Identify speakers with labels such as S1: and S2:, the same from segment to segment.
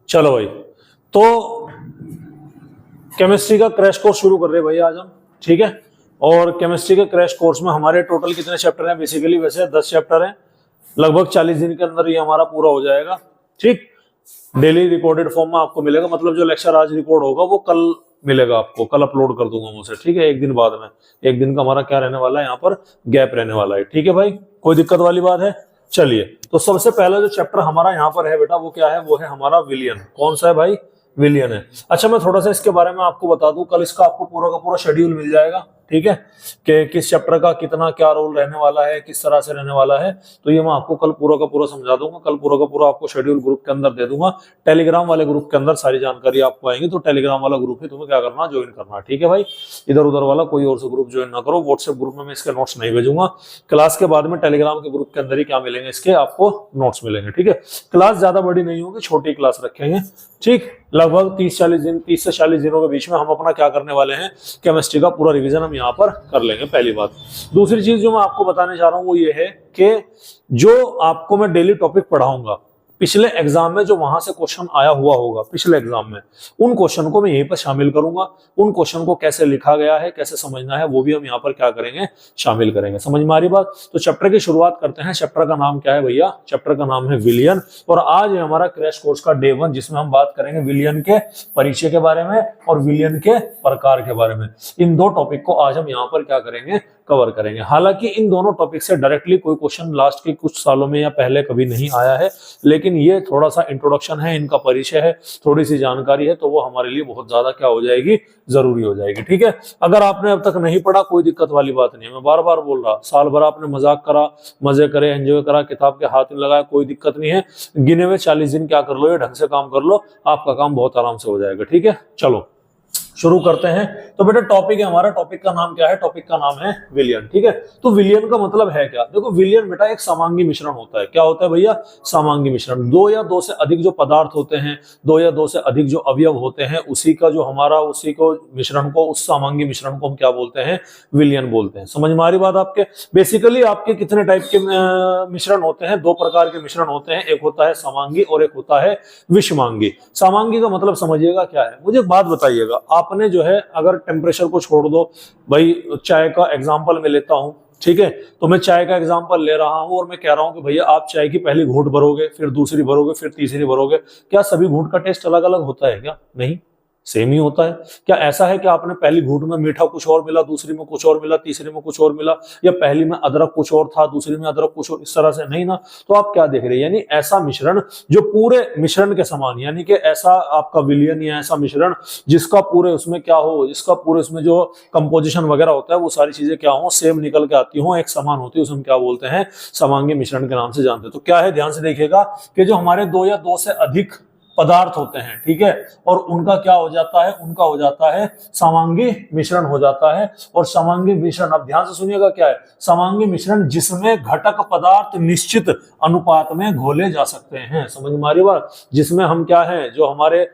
S1: चलो भाई, तो केमिस्ट्री का क्रैश कोर्स शुरू कर रहे हैं भाई आज हम, ठीक है। और केमिस्ट्री के क्रैश कोर्स में हमारे टोटल कितने चैप्टर हैं? बेसिकली वैसे 10 चैप्टर हैं। लगभग 40 दिन के अंदर ये हमारा पूरा हो जाएगा, ठीक। डेली रिकॉर्डेड फॉर्म में आपको मिलेगा, मतलब जो लेक्चर आज रिकॉर्ड होगा वो कल मिलेगा आपको, कल अपलोड कर दूंगा मुझसे, ठीक है। एक दिन बाद में, एक दिन का हमारा क्या रहने वाला है, यहाँ पर गैप रहने वाला है, ठीक है भाई। कोई दिक्कत वाली बात है? चलिए, तो सबसे पहला जो चैप्टर हमारा यहाँ पर है बेटा, वो क्या है? वो है हमारा विलियन। कौन सा है भाई? विलियन है। अच्छा, मैं थोड़ा सा इसके बारे में आपको बता दूं, कल इसका आपको पूरा का पूरा शेड्यूल मिल जाएगा, ठीक है, कि किस चैप्टर का कितना क्या रोल रहने वाला है, किस तरह से रहने वाला है। तो ये मैं आपको कल पूरा का पूरा समझा दूंगा, कल पूरा का पूरा आपको शेड्यूल ग्रुप के अंदर दे दूंगा। टेलीग्राम वाले ग्रुप के अंदर सारी जानकारी आपको आएंगी, तो टेलीग्राम वाला ग्रुप ही तुम्हें क्या करना, ज्वाइन करना, ठीक है भाई। इधर उधर वाला कोई और से ग्रुप ज्वाइन ना करो। व्हाट्सएप ग्रुप में मैं इसके नोट्स नहीं भेजूंगा। क्लास के बाद में टेलीग्राम के ग्रुप के अंदर ही क्या मिलेंगे, इसके आपको नोट्स मिलेंगे, ठीक है। क्लास ज्यादा बड़ी नहीं होगी, छोटी क्लास रखेंगे, ठीक। लगभग 30-40 दिन, 30 से 40 दिनों के बीच में हम अपना क्या करने वाले हैं, केमिस्ट्री का पूरा रिवीजन हम यहाँ पर कर लेंगे, पहली बात। दूसरी चीज जो मैं आपको बताने जा रहा हूँ वो ये है कि जो आपको मैं डेली टॉपिक पढ़ाऊंगा, पिछले एग्जाम में जो वहां से क्वेश्चन आया हुआ होगा पिछले एग्जाम में, उन क्वेश्चन को मैं यहीं पर शामिल करूंगा। उन क्वेश्चन को कैसे लिखा गया है, कैसे समझना है, वो भी हम यहाँ पर क्या करेंगे, शामिल करेंगे। समझ में आ रही बात? तो चैप्टर की शुरुआत करते हैं। चैप्टर का नाम क्या है भैया? चैप्टर का नाम है विलियन। और आज है हमारा क्रैश कोर्स का डे 1, जिसमें हम बात करेंगे विलियन के परिचय के बारे में और विलियन के प्रकार के बारे में। इन दो टॉपिक को आज हम यहाँ पर क्या करेंगे, कवर करेंगे। हालांकि इन दोनों टॉपिक से डायरेक्टली कोई क्वेश्चन लास्ट के कुछ सालों में या पहले कभी नहीं आया है, लेकिन ये थोड़ा सा इंट्रोडक्शन है, इनका परिचय है, थोड़ी सी जानकारी है, तो वो हमारे लिए बहुत ज्यादा क्या हो जाएगी, जरूरी हो जाएगी, ठीक है। अगर आपने अब तक नहीं पढ़ा, कोई दिक्कत वाली बात नहीं है। मैं बार बार बोल रहा, साल भर आपने मजाक करा, मजे करे, एंजॉय करा, किताब के हाथ में लगाया, कोई दिक्कत नहीं है। गिने हुए 40 दिन क्या कर लो, ये ढंग से काम कर लो, आपका काम बहुत आराम से हो जाएगा, ठीक है। चलो शुरू करते हैं। तो बेटा टॉपिक है हमारा, टॉपिक का नाम क्या है? टॉपिक का नाम है विलियन, ठीक है। तो विलियन का मतलब है क्या? देखो, विलियन बेटा एक समांगी मिश्रण होता है। क्या होता है भैया? समांगी मिश्रण। दो या दो से अधिक जो पदार्थ होते हैं, दो या दो से अधिक जो अवयव होते हैं, उसी का जो हमारा, उसी को मिश्रण को, उस समांगी मिश्रण को हम क्या बोलते हैं? विलियन बोलते हैं। समझ में आ रही बात आपके? बेसिकली आपके कितने टाइप के मिश्रण होते हैं? 2 प्रकार के मिश्रण होते हैं, एक होता है समांगी और एक होता है विषमांगी। समांगी का मतलब समझिएगा क्या है, मुझे एक बात बताइएगा। आपने जो है, अगर टेम्परेचर को छोड़ दो भाई, चाय का एग्जांपल मैं लेता हूं, ठीक है। तो मैं चाय का एग्जांपल ले रहा हूं और मैं कह रहा हूं कि भैया आप चाय की पहली घूंट भरोगे, फिर दूसरी भरोगे, फिर तीसरी भरोगे। क्या सभी घूंट का टेस्ट अलग अलग होता है क्या? नहीं, सेम ही होता है। क्या ऐसा है कि आपने पहली घूंट में मीठा कुछ और मिला, दूसरी में कुछ और मिला, तीसरी में कुछ और मिला, या पहली में अदरक कुछ और था, दूसरी में अदरक कुछ और, इस तरह से नहीं ना। तो आप क्या देख रहे हैं, यानी ऐसा मिश्रण जो पूरे मिश्रण के समान, यानी कि ऐसा आपका विलियन या ऐसा मिश्रण जिसका पूरे उसमें क्या हो, जिसका पूरे उसमें जो कंपोजिशन वगैरह होता है, वो सारी चीजें क्या हो, सेम निकल के आती हो, एक समान होती है, उसे हम क्या बोलते हैं? समांगी मिश्रण के नाम से जानते हैं। तो क्या है, ध्यान से देखिएगा कि जो हमारे 2 या 2 से अधिक पदार्थ होते हैं, ठीक है, और उनका क्या हो जाता है, उनका हो जाता है समांगी मिश्रण हो जाता है। और समांगी मिश्रण, अब ध्यान से सुनिएगा क्या है? समांगी मिश्रण जिसमें घटक पदार्थ निश्चित अनुपात में घोले जा सकते हैं। समझ में आ रही बात? जिसमें हम क्या है, जो हमारे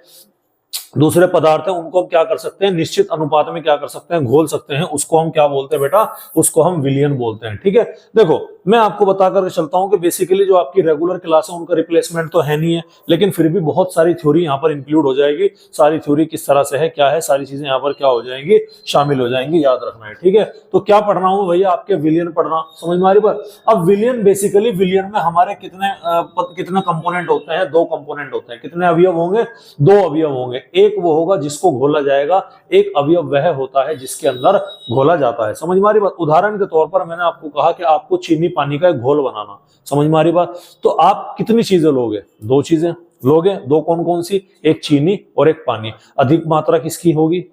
S1: दूसरे पदार्थ है, उनको हम क्या कर सकते हैं, निश्चित अनुपात में क्या कर सकते हैं, घोल सकते हैं। उसको हम क्या बोलते हैं बेटा? उसको हम विलियन बोलते हैं, ठीक है। देखो, मैं आपको बता कर चलता हूं कि बेसिकली जो आपकी रेगुलर क्लास है, उनका रिप्लेसमेंट तो है नहीं है, लेकिन फिर भी बहुत सारी थ्योरी यहाँ पर इंक्लूड हो जाएगी। सारी थ्योरी किस तरह से है, क्या है, सारी चीजें यहाँ पर क्या हो जाएंगी, शामिल हो जाएंगी, याद रखना है, ठीक है। तो क्या पढ़ना हो भैया? आपके विलियन पढ़ना। समझ में आ रही बात? अब विलियन, बेसिकली विलियन में हमारे कितने कंपोनेंट होते हैं? 2 कंपोनेंट होते हैं। कितने अवयव होंगे? 2 अवयव होंगे। एक वो होगा जिसको घोला जाएगा, एक अवयव वह होता है जिसके अंदर घोला जाता है। समझ में आ रही बात? उदाहरण के तौर पर मैंने आपको कहा कि आपको चीनी पानी का एक घोल बनाना। समझ में आ रही बात? तो आप कितनी चीजें लोगे? 2 चीजें लोगे। 2 कौन कौन सी? एक चीनी और एक पानी। अधिक मात्रा किसकी होगी,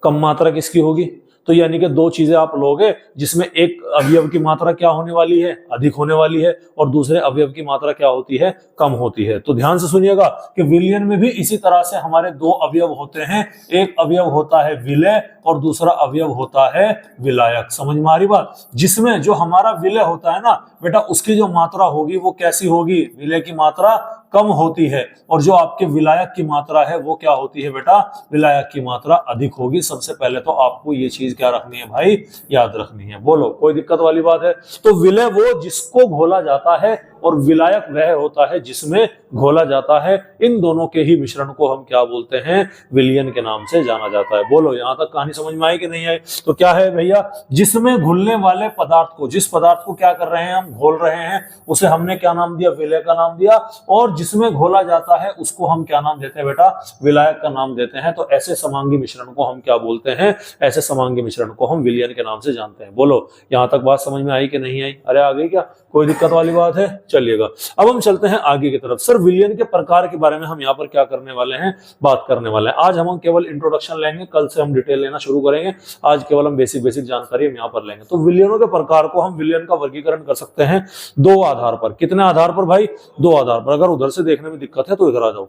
S1: कम मात्रा किसकी होगी? तो यानी कि 2 चीजें आप लोगे जिसमें एक अवयव की मात्रा क्या होने वाली है, अधिक होने वाली है, और दूसरे अवयव की मात्रा क्या होती है, कम होती है। तो ध्यान से सुनिएगा कि विलियन में भी इसी तरह से हमारे 2 अवयव होते हैं। एक अवयव होता है विलय और दूसरा अवयव होता है विलायक। समझ में आ रही बात? जिसमें जो हमारा विलय होता है ना बेटा, उसकी जो मात्रा होगी वो कैसी होगी? विलय की मात्रा कम होती है, और जो आपके विलायक की मात्रा है वो क्या होती है बेटा? विलायक की मात्रा अधिक होगी। सबसे पहले तो आपको ये चीज क्या रखनी है भाई? याद रखनी है। बोलो, कोई दिक्कत वाली बात है? तो विलय वो जिसको घोला जाता है, और विलायक वह होता है जिसमें घोला जाता है। इन दोनों के ही मिश्रण को हम क्या बोलते हैं, विलयन के नाम से जाना जाता है। बोलो यहां तक कहानी समझ में आई कि नहीं आई? तो क्या है भैया, जिसमें घुलने वाले पदार्थ को, जिस पदार्थ को क्या कर रहे हैं हम, घोल रहे हैं, उसे हमने क्या नाम दिया, विलय का नाम दिया। और जिसमें घोला जाता है उसको हम क्या नाम देते हैं बेटा, विलायक का नाम देते हैं। तो ऐसे समांगी मिश्रण को हम क्या बोलते हैं, ऐसे समांगी मिश्रण को हम विलयन के नाम से जानते हैं। बोलो यहां तक बात समझ में आई कि नहीं आई? अरे आ गई क्या, कोई दिक्कत वाली बात है? चलिएगा अब हम चलते हैं आगे की तरफ। सर विलयन के प्रकार के बारे में हम यहाँ पर क्या करने वाले हैं, बात करने वाले हैं। आज हम केवल इंट्रोडक्शन लेंगे, कल से हम डिटेल लेना शुरू करेंगे। आज केवल हम बेसिक जानकारी हम यहाँ पर लेंगे। तो विलयनों के प्रकार को हम विलयन का वर्गीकरण कर सकते हैं दो आधार पर। कितने आधार पर भाई? दो आधार पर। अगर उधर से देखने में दिक्कत है तो इधर आ जाओ,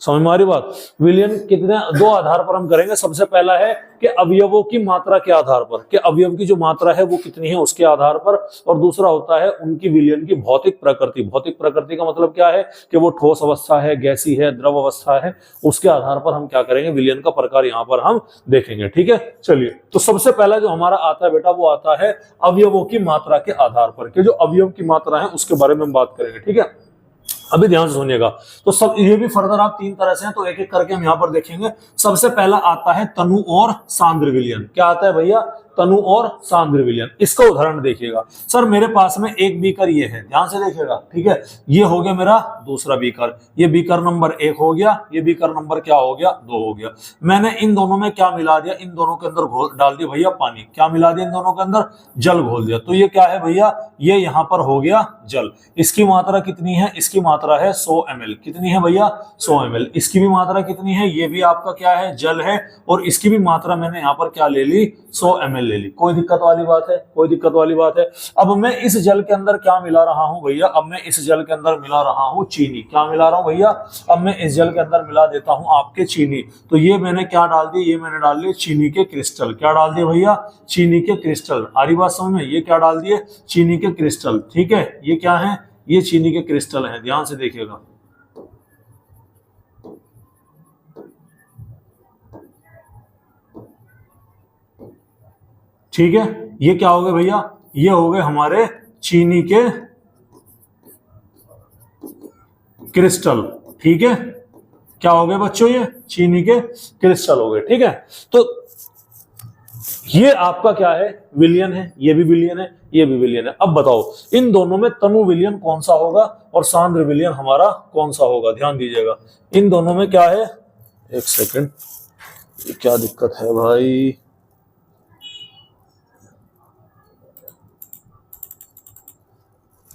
S1: समझ में आ रही बात? विलयन कितने, दो आधार पर हम करेंगे। सबसे पहला है कि अवयवों की मात्रा के आधार पर, कि अवयव की जो मात्रा है वो कितनी है उसके आधार पर। और दूसरा होता है उनकी विलयन की भौतिक प्रकृति। भौतिक प्रकृति का मतलब क्या है कि वो ठोस अवस्था है, गैसी है, द्रव अवस्था है, उसके आधार पर हम क्या करेंगे, विलयन का प्रकार यहाँ पर हम देखेंगे। ठीक है, चलिए। तो सबसे पहला जो हमारा आता है बेटा वो आता है अवयवों की मात्रा के आधार पर, कि जो अवयव की मात्रा है उसके बारे में हम बात करेंगे। ठीक है, अभी ध्यान से सुनिएगा। तो सब ये भी फर्दर आप तीन तरह से हैं, तो एक एक करके हम यहां पर देखेंगे। सबसे पहला आता है तनु और सांद्र विलयन। क्या आता है भैया? तनु और सांद्र विलयन। इसका उदाहरण देखिएगा। सर मेरे पास में एक बीकर ये है, ध्यान से देखिएगा। ठीक है, ये हो गया मेरा दूसरा बीकर, ये बीकर नंबर 1 हो गया, ये बीकर नंबर क्या हो गया, 2 हो गया। मैंने इन दोनों में क्या मिला दिया, इन दोनों के अंदर घोल डाल दिया भैया पानी। क्या मिला दिया इन दोनों के अंदर? जल घोल दिया। तो ये क्या है भैया, ये यहां पर हो गया जल। इसकी मात्रा कितनी है? इसकी मात्रा है 100 ml। कितनी है भैया? 100 ml। इसकी भी मात्रा कितनी है? ये भी आपका क्या है, जल है। और इसकी भी मात्रा मैंने यहाँ पर क्या ले ली, 100 ml ले ली। कोई दिक्कत वाली बात है? कोई दिक्कत वाली बात है? अब मैं इस जल के अंदर क्या मिला रहा हूं भैया, अब मैं इस जल के अंदर मिला रहा हूं चीनी। क्या मिला रहा हूं भैया? अब मैं इस जल के अंदर मिला देता हूं आपके चीनी। तो ये मैंने क्या डाल दिया, ये मैंने डाल दिया चीनी के क्रिस्टल। क्या डाल दिया भैया? चीनी के क्रिस्टल। आ रही बात समझ में? ये क्या डाल दिए, चीनी के क्रिस्टल। ठीक है, ये क्या है, ये चीनी के क्रिस्टल हैं। ध्यान से देखिएगा। ठीक है, ये क्या हो गए भैया, ये हो गए हमारे चीनी के क्रिस्टल। ठीक है, क्या हो गए बच्चों, ये चीनी के क्रिस्टल हो गए। ठीक है, तो ये आपका क्या है, विलयन है। ये भी विलयन है, ये भी विलयन है। अब बताओ इन दोनों में तनु विलयन कौन सा होगा और सांद्र विलयन हमारा कौन सा होगा? ध्यान दीजिएगा, इन दोनों में क्या है, एक सेकंड, क्या दिक्कत है भाई,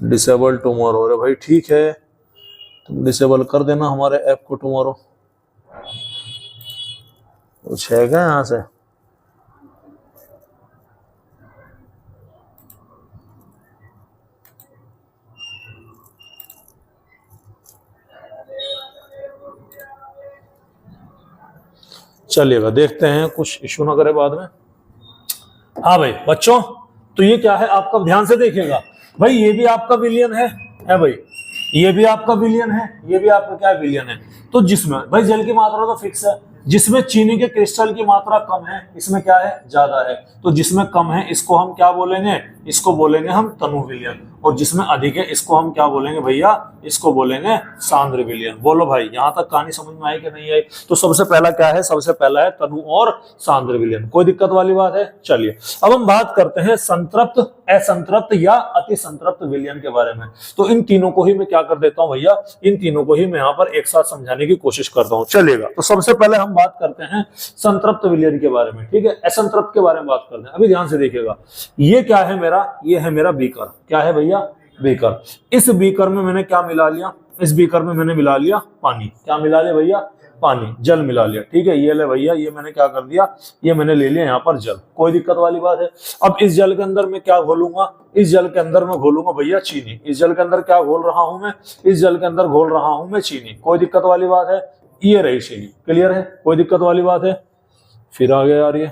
S1: डिसेबल टुमारो। अरे भाई ठीक है, तुम डिसेबल कर देना हमारे ऐप को टुमारो। कुछ है क्या यहां से? चलिएगा, देखते हैं कुछ इशू ना करे बाद में। हाँ भाई बच्चों, तो ये क्या है आपका, ध्यान से देखिएगा भाई, ये भी आपका विलयन है भाई, ये भी आपका विलयन है, ये भी आपका क्या विलयन है। तो जिसमें भाई जल की मात्रा तो फिक्स है, जिसमें चीनी के क्रिस्टल की मात्रा कम है, इसमें क्या है, ज्यादा है। तो जिसमें कम है इसको हम क्या बोलेंगे, इसको बोलेंगे हम तनु विलयन। और जिसमें अधिक है इसको हम क्या बोलेंगे भैया, इसको बोलेंगे सांद्र विलयन। बोलो भाई यहां तक कहानी समझ में आई कि नहीं आई? तो सबसे पहला क्या है, सबसे पहला है तनु और सांद्र विलयन। कोई दिक्कत वाली बात है? चलिए अब हम बात करते हैं संतृप्त, असंतृप्त या अति संतृप्त विलयन के बारे में। तो इन तीनों को ही मैं क्या कर देता हूं भैया, इन तीनों को ही मैं यहाँ पर एक साथ समझाने की कोशिश करता हूं। चलिएगा, तो सबसे पहले हम बात करते हैं संतृप्त विलयन के बारे में। ठीक है, असंतृप्त के बारे में बात करते हैं। अभी ध्यान से देखिएगा, ये क्या है मेरा, ये है मेरा बीकर। क्या है भैया, बीकर। इस बीकर में मैंने क्या मिला लिया, इस बीकर में मैंने मिला लिया पानी। क्या मिला लिया भैया, पानी, जल मिला लिया। ठीक है, ये ले भैया, ये मैंने क्या कर दिया, ये मैंने ले लिया यहाँ पर जल। कोई दिक्कत वाली बात है? अब इस जल के अंदर मैं क्या घोलूंगा, इस जल के अंदर मैं घोलूंगा भैया चीनी। इस जल के अंदर क्या घोल रहा हूं मैं, इस जल के अंदर घोल रहा हूं मैं चीनी। कोई दिक्कत वाली बात है? ये रही चीनी। क्लियर है? कोई दिक्कत वाली बात है? फिर आगे यार ये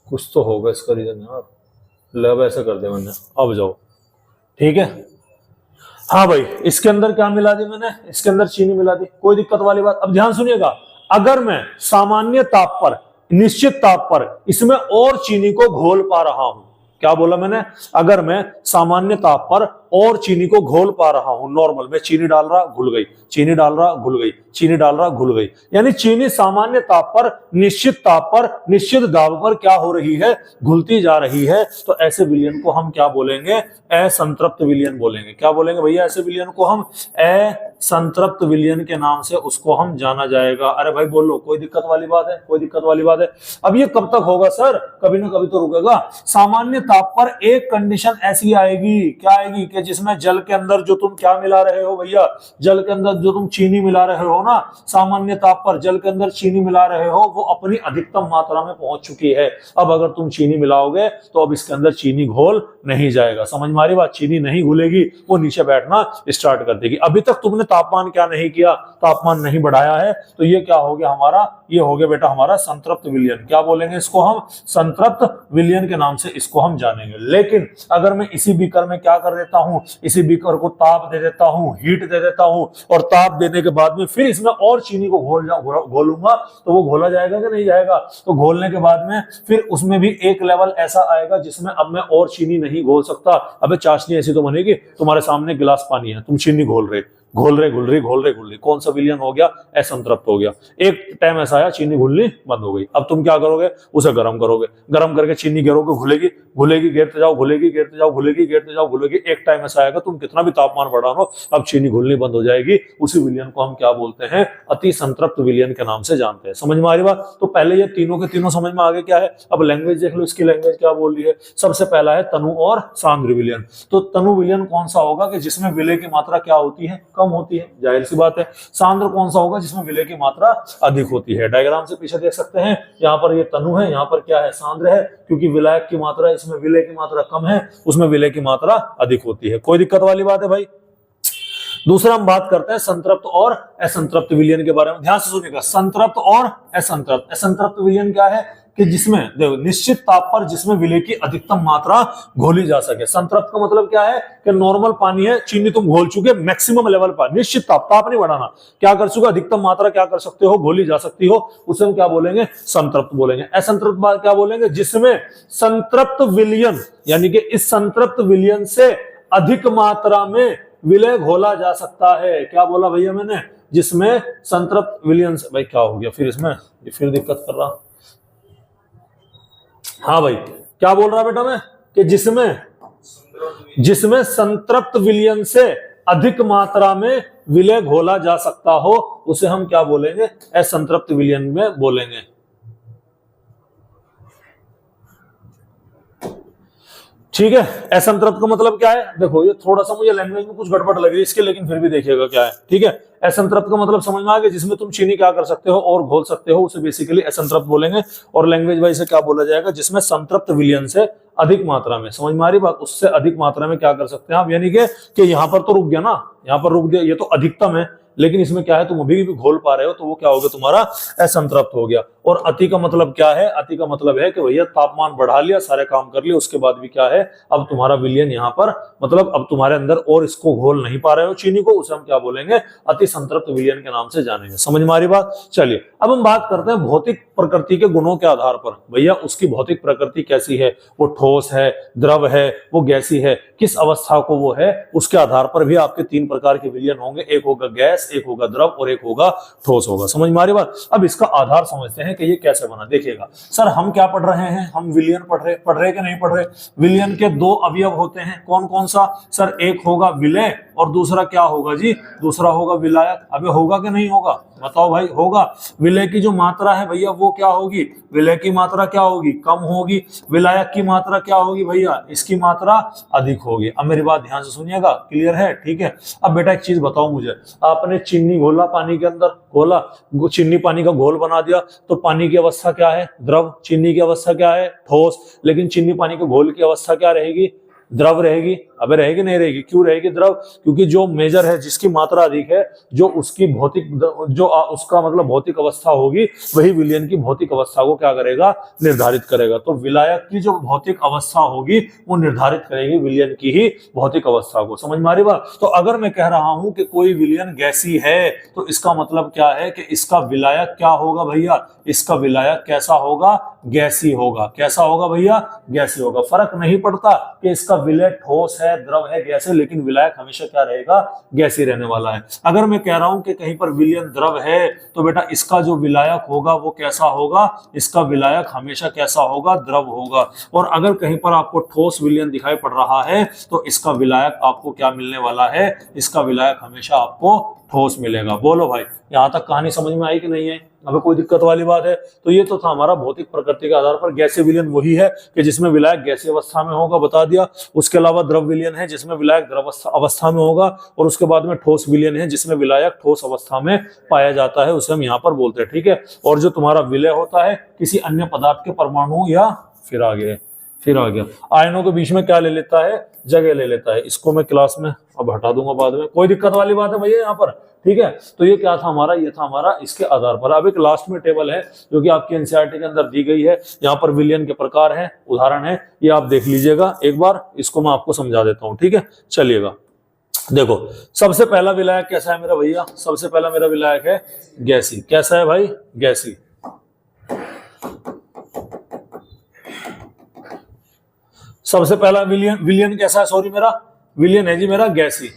S1: कुछ तो होगा इसका रीजन यार। लैब ऐसा कर दिया मैंने, अब जाओ। ठीक है, हाँ भाई, इसके अंदर क्या मिला दी मैंने, इसके अंदर चीनी मिला दी। कोई दिक्कत वाली बात? अब ध्यान सुनिएगा, अगर मैं सामान्य ताप पर, निश्चित ताप पर इसमें और चीनी को घोल पा रहा हूं। क्या बोला मैंने? अगर मैं सामान्य ताप पर और चीनी को घोल पा रहा हूं, नॉर्मल में चीनी डाल रहा घुल गई, चीनी डाल रहा घुल गई, चीनी डाल रहा घुल गई, यानी चीनी सामान्य ताप पर निश्चित ताप पर निश्चित दाब पर क्या हो रही है? घुलती जा रही है। तो ऐसे विलयन को हम क्या बोलेंगे? असंतृप्त विलयन बोलेंगे। क्या बोलेंगे भैया? ऐसे विलयन को हम असंतृप्त विलयन के नाम से उसको हम जाना जाएगा। अरे भाई बोलो, कोई दिक्कत वाली बात है? कोई दिक्कत वाली बात है? अब ये कब तक होगा सर? कभी ना कभी तो रुकेगा। सामान्य ताप पर एक कंडीशन ऐसी आएगी, क्या आएगी? कि जिसमें जल के अंदर जो तुम क्या मिला रहे हो भैया? जल के अंदर जो तुम चीनी मिला रहे हो ना, सामान्य ताप पर जल के अंदर चीनी मिला रहे हो, वो अपनी अधिकतम मात्रा में पहुंच चुकी है। अब अगर तुम चीनी मिलाओगे तो अब इसके अंदर चीनी घोल नहीं जाएगा। समझ में आ रही बात? चीनी नहीं घुलेगी, वो नीचे बैठना स्टार्ट कर देगी। अभी तक तुमने तापमान क्या नहीं किया? तापमान नहीं बढ़ाया है, तो ये क्या हो गया हमारा? ये हो गया बेटा हमारा संतृप्त विलयन। क्या बोलेंगे इसको हम? संतृप्त विलयन के नाम से इसको हम जानेंगे। लेकिन अगर मैं इसी बीकर में क्या कर देता हूं? इसी बीकर को ताप दे देता हूं, हीट दे देता हूं, और ताप देने के बाद में फिर इसमें और चीनी को घोलूंगा, तो वो घोला जाएगा कि नहीं जाएगा? तो घोलने के बाद में फिर उसमें भी एक लेवल ऐसा आएगा जिसमें अब मैं और चीनी नहीं घोल सकता। अबे चाशनी ऐसी तो बनेगी, तुम्हारे सामने गिलास पानी है, तुम चीनी घोल रहे, घोल रहे, कौन सा विलयन हो गया? असंतृप्त हो गया। एक टाइम ऐसा आया चीनी घुलनी बंद हो गई। अब तुम क्या करोगे? उसे गर्म करोगे, गर्म करके चीनी गिरोगे, घुलेगी, गिरते जाओ, घुलेगी। एक टाइम ऐसा आएगा तुम कितना भी तापमान बढ़ा लो, अब चीनी घुलनी बंद हो जाएगी। उसी विलयन को हम क्या बोलते हैं? अति संतृप्त विलयन के नाम से जानते हैं। समझ में आ रही बात? तो पहले ये तीनों के तीनों समझ में आगे क्या है। अब लैंग्वेज देख लो, इसकी लैंग्वेज क्या बोल रही है। सबसे पहला है तनु और सांद्र विलयन। तो तनु विलयन कौन सा होगा? कि जिसमें विलय की मात्रा क्या होती है? कम होती है, जाहिर सी बात है। सांद्र कौन सा होगा? जिसमें विलय की मात्रा अधिक होती है। डायग्राम से पीछे देख सकते हैं, यहाँ पर ये तनु है, यहाँ पर क्या है? सांद्र है, क्योंकि विलायक की मात्रा, इसमें विलय की मात्रा कम है, उसमें विलय की मात्रा अधिक होती है। कोई दिक्कत वाली बात है भाई? दूसरा हम बात करते हैं संतृप्त और असंतृप्त विलयन के बारे में। ध्यान से सुनिएगा, संतृप्त और असंतृप्त। असंतृप्त विलयन क्या है? कि जिसमें देखो निश्चित ताप पर जिसमें विलय की अधिकतम मात्रा घोली जा सके। संतृप्त का मतलब क्या है? कि नॉर्मल पानी है, चीनी तुम घोल चुके मैक्सिमम लेवल पर, निश्चित ताप नहीं बढ़ाना, क्या कर चुके? अधिकतम मात्रा क्या कर सकते हो? घोली जा सकती हो, उसे हम क्या बोलेंगे? संतृप्त बोलेंगे। असंतृप्त बात क्या बोलेंगे? जिसमें संतृप्त विलयन, यानी कि इस संतृप्त विलयन से अधिक मात्रा में विलय घोला जा सकता है। क्या बोला भैया मैंने? जिसमें संतृप्त विलयन से, भाई क्या हो गया फिर इसमें? फिर दिक्कत कर रहा। हाँ भाई, क्या बोल रहा बेटा मैं? कि जिसमें संतृप्त विलयन से अधिक मात्रा में विलय घोला जा सकता हो, उसे हम क्या बोलेंगे? असंतृप्त विलयन में बोलेंगे। ठीक है। असंतृप्त का मतलब क्या है? देखो ये थोड़ा सा मुझे लैंग्वेज में कुछ गड़बड़ लग रही है इसके, लेकिन फिर भी देखिएगा क्या है। ठीक है। असंतृप्त का मतलब समझ में आ गया? जिसमें तुम चीनी क्या कर सकते हो? और घोल सकते हो, उसे बेसिकली असंतृप्त बोलेंगे। और लैंग्वेज वाइज से क्या बोला जाएगा? जिसमें संतृप्त विलयन से अधिक मात्रा में, समझ में आ रही बात? उससे अधिक मात्रा में क्या कर सकते हैं आप? यानी कि यहां पर तो रुक गया ना, यहां पर रुक गया, ये तो अधिकतम है, लेकिन इसमें क्या है? तुम अभी भी घोल पा रहे हो, तो वो क्या हो गया? तुम्हारा असंतृप्त हो गया। और अति का मतलब क्या है? अति का मतलब है कि भैया तापमान बढ़ा लिया, सारे काम कर लिए, उसके बाद भी क्या है? अब तुम्हारा विलयन यहाँ पर, मतलब अब तुम्हारे अंदर और इसको घोल नहीं पा रहे हो चीनी को, उसे हम क्या बोलेंगे? अति संतृप्त विलयन के नाम से जानेंगे। समझ में आ रही बात? चलिए अब हम बात करते हैं भौतिक प्रकृति के गुणों के आधार पर। भैया उसकी भौतिक प्रकृति कैसी है? वो ठोस है, द्रव है, वो गैसी है, किस अवस्था को वो है, उसके आधार पर भी आपके तीन प्रकार के विलयन होंगे। एक होगा गैस, एक होगा द्रव और एक होगा ठोस होगा। समझ में आ रही बात? अब इसका आधार समझते हैं कि ये कैसे बना। देखिएगा सर, हम क्या पढ़ रहे हैं? हम विलयन पढ़ रहे कि नहीं पढ़ रहे? विलयन के दो अवयव होते हैं, कौन कौन सा सर? एक होगा विलय और दूसरा क्या होगा जी? दूसरा होगा विलायक। अबे होगा कि नहीं होगा? बताओ भाई, होगा। विलय की जो मात्रा है भैया वो क्या होगी? विलय की मात्रा क्या होगी? कम होगी। विलायक की मात्रा क्या होगी भैया? इसकी मात्रा अधिक होगी। अब मेरी बात ध्यान से सुनिएगा, क्लियर है? ठीक है। अब बेटा एक चीज बताओ मुझे, आपने चीनी घोला पानी के अंदर, घोला, चीनी पानी का घोल बना दिया, तो पानी की अवस्था क्या है? द्रव। चीनी की अवस्था क्या है? ठोस। लेकिन चीनी पानी के घोल की अवस्था क्या रहेगी? द्रव रहेगी? अबे रहेगी नहीं रहेगी? क्यों रहेगी द्रव? क्योंकि जो मेजर है, जिसकी मात्रा अधिक है, जो उसकी भौतिक उसका मतलब भौतिक अवस्था होगी, वही विलयन की भौतिक अवस्था को क्या करेगा? निर्धारित करेगा। तो विलायक की जो भौतिक अवस्था होगी वो निर्धारित करेगी विलयन की ही भौतिक अवस्था को। समझ में आ रही बात? तो अगर मैं कह रहा हूं कि कोई विलयन गैसी है तो इसका मतलब क्या है कि इसका विलायक क्या होगा भैया? इसका विलायक कैसा होगा? गैसी होगा। कैसा होगा भैया? गैसी होगा। फर्क नहीं पड़ता कि इसका विलय ठोस है, द्रव है, गैस है, लेकिन विलायक हमेशा क्या रहेगा? गैसी रहने वाला है। अगर मैं कह रहा हूं कि कहीं पर विलयन द्रव है तो बेटा इसका जो विलायक होगा वो कैसा होगा? इसका विलायक हमेशा कैसा होगा? द्रव होगा। और अगर कहीं पर आपको ठोस विलयन दिखाई पड़ रहा है तो इसका विलायक आपको क्या मिलने वाला है? इसका विलायक हमेशा आपको ठोस मिलेगा। बोलो भाई, यहां तक कहानी समझ में आई कि नहीं है? अबे कोई दिक्कत वाली बात है? तो ये तो था हमारा भौतिक प्रकृति के आधार पर। गैसीय विलयन वही है कि जिसमें विलायक गैसीय अवस्था में होगा, बता दिया। उसके अलावा द्रव विलयन है जिसमें विलायक द्रव अवस्था में होगा, और उसके बाद में ठोस विलयन है जिसमें विलायक ठोस अवस्था में पाया जाता है, उसे हम यहाँ पर बोलते हैं। ठीक है। और जो तुम्हारा विलय होता है किसी अन्य पदार्थ के परमाणु या फिर आ गया आयनों के बीच में क्या ले लेता है? जगह ले लेता है। इसको मैं क्लास में अब हटा दूंगा बाद में। कोई दिक्कत वाली बात है भैया यहाँ पर? ठीक है। तो ये क्या था हमारा? ये था हमारा इसके आधार पर। अब एक लास्ट में टेबल है जो कि आपकी एनसीईआरटी के अंदर दी गई है। यहाँ पर विलयन के प्रकार हैं, उदाहरण है, ये आप देख लीजिएगा एक बार। इसको मैं आपको समझा देता हूँ। ठीक है, चलिएगा। देखो, सबसे पहला विलायक कैसा है मेरा भैया? सबसे पहला मेरा विलायक है गैसी। कैसा है भाई? गैसी। सबसे पहला विलयन कैसा है? सॉरी, मेरा विलयन है जी मेरा गैसी।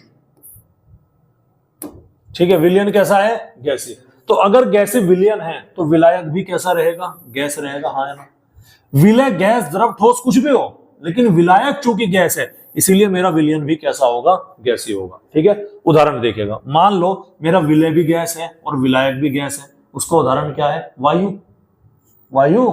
S1: ठीक है, विलयन कैसा है? गैसी। तो अगर गैसी विलयन है तो विलायक भी कैसा रहेगा? गैस रहेगा। हाँ है ना? विलय गैस, द्रव, ठोस कुछ भी हो, लेकिन विलायक चूंकि गैस है इसीलिए मेरा विलयन भी कैसा होगा? गैसी होगा। ठीक है, उदाहरण देखिएगा। मान लो मेरा विलय भी गैस है और विलायक भी गैस है। उसका उदाहरण क्या है? वायु,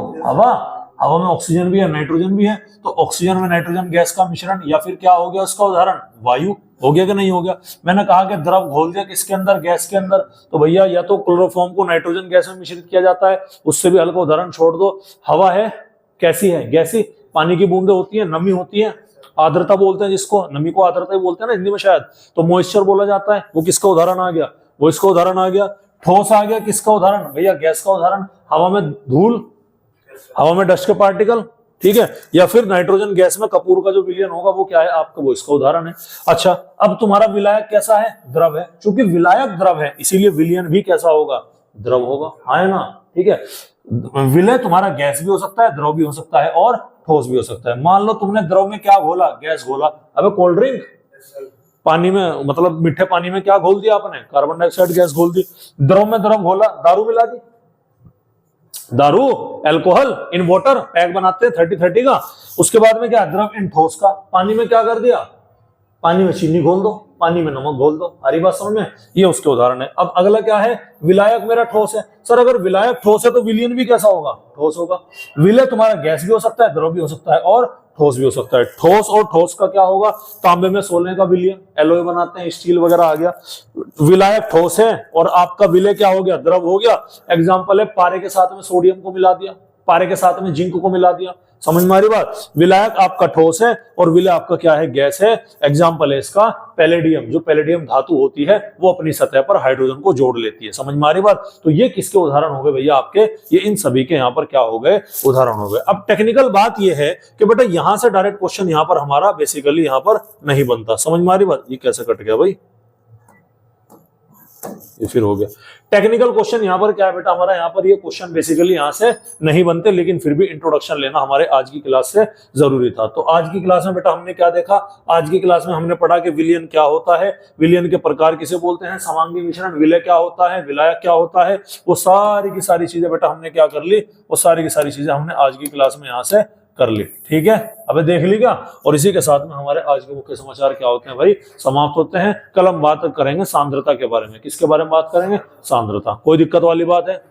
S1: हवा में ऑक्सीजन भी है, नाइट्रोजन भी है। तो ऑक्सीजन में नाइट्रोजन गैस का मिश्रण, या फिर क्या हो गया उसका उदाहरण? वायु। हो गया कि नहीं हो गया? मैंने कहा कि द्रव घोल दिया किसके अंदर? गैस के अंदर। तो भैया या तो क्लोरोफॉर्म को नाइट्रोजन गैस में मिश्रित किया जाता है, उससे भी हल्का उदाहरण छोड़ दो। हवा है, कैसी है? गैसी। पानी की बूंदें होती है, नमी होती है, आर्द्रता बोलते हैं जिसको, नमी को आर्द्रता ही बोलते हैं ना हिंदी में शायद, तो मॉइस्चर बोला जाता है। वो किसका उदाहरण आ गया? वो इसका उदाहरण आ गया। ठोस आ गया, किसका उदाहरण? भैया गैस का उदाहरण। हवा में धूल, हवा में डस्ट के पार्टिकल। ठीक है, या फिर नाइट्रोजन गैस में कपूर का जो विलयन होगा वो क्या है आपका? वो इसका उदाहरण है। अच्छा, अब तुम्हारा विलायक कैसा है? द्रव है। चूंकि विलायक द्रव है इसीलिए विलयन भी कैसा होगा? द्रव होगा। हाँ है ना? ठीक है, विलय तुम्हारा गैस भी हो सकता है, द्रव भी हो सकता है, और ठोस भी हो सकता है। मान लो तुमने द्रव में क्या घोला? गैस घोला। अबे कोल्ड ड्रिंक, पानी में, मतलब मीठे पानी में क्या घोल दिया आपने? कार्बन डाइऑक्साइड गैस घोल दी। द्रव में द्रव घोला, दारू मिला दी। दारू, अल्कोहल इन वाटर, पैक बनाते हैं 30-30 का। उसके बाद में क्या? द्रव इन ठोस का। पानी में क्या कर दिया? पानी में चीनी घोल दो, पानी में नमक घोल दो। हरी बात समझ में? ये उसके उदाहरण है। अब अगला क्या है? विलायक मेरा ठोस है। सर अगर विलायक ठोस है तो विलयन भी कैसा होगा? ठोस होगा। विलय तुम्हारा गैस भी हो सकता है, द्रव भी हो सकता है, और ठोस भी हो सकता है। ठोस और ठोस का क्या होगा? तांबे में सोने का विलयन, एलॉय बनाते हैं, स्टील वगैरह आ गया। विलायक ठोस है और आपका विलय क्या हो गया? द्रव हो गया। एग्जाम्पल है, पारे के साथ में सोडियम को मिला दिया, पारे के साथ में जिंक को मिला दिया। समझ में आ रही बात? विलायक आपका ठोस है और विलय आपका क्या है? गैस है। एग्जाम्पल है इसका पैलेडियम। जो पैलेडियम धातु होती है वो अपनी सतह पर हाइड्रोजन को जोड़ लेती है। समझ में आ रही बात? तो ये किसके उदाहरण हो गए भैया आपके? ये इन सभी के यहाँ पर क्या हो गए? उदाहरण हो गए। अब टेक्निकल बात ये है कि बेटा यहां से डायरेक्ट क्वेश्चन यहाँ पर हमारा बेसिकली यहाँ पर नहीं बनता। समझ में आ रही बात? ये कैसे कट गया भाई? ये फिर हो गया। टेक्निकल क्वेश्चन यहाँ पर क्या है बेटा हमारा? यहाँ पर ये क्वेश्चन बेसिकली यहाँ से नहीं बनते, लेकिन फिर भी इंट्रोडक्शन लेना हमारे आज की क्लास से जरूरी था। तो आज की क्लास में बेटा हमने क्या देखा? आज की क्लास में हमने पढ़ा कि विलयन क्या होता है, विलयन के प्रकार किसे बोलते हैं, समांगी मिश्रण, विलय क्या होता है, विलायक क्या होता है, वो सारी की सारी चीजें बेटा हमने क्या कर ली? वो सारी की सारी चीजें हमने आज की क्लास में यहाँ से कर ली। ठीक है, अबे देख ली क्या? और इसी के साथ में हमारे आज के मुख्य समाचार क्या होते हैं भाई? समाप्त होते हैं। कल हम बात करेंगे सांद्रता के बारे में। किसके बारे में बात करेंगे? सांद्रता। कोई दिक्कत वाली बात है?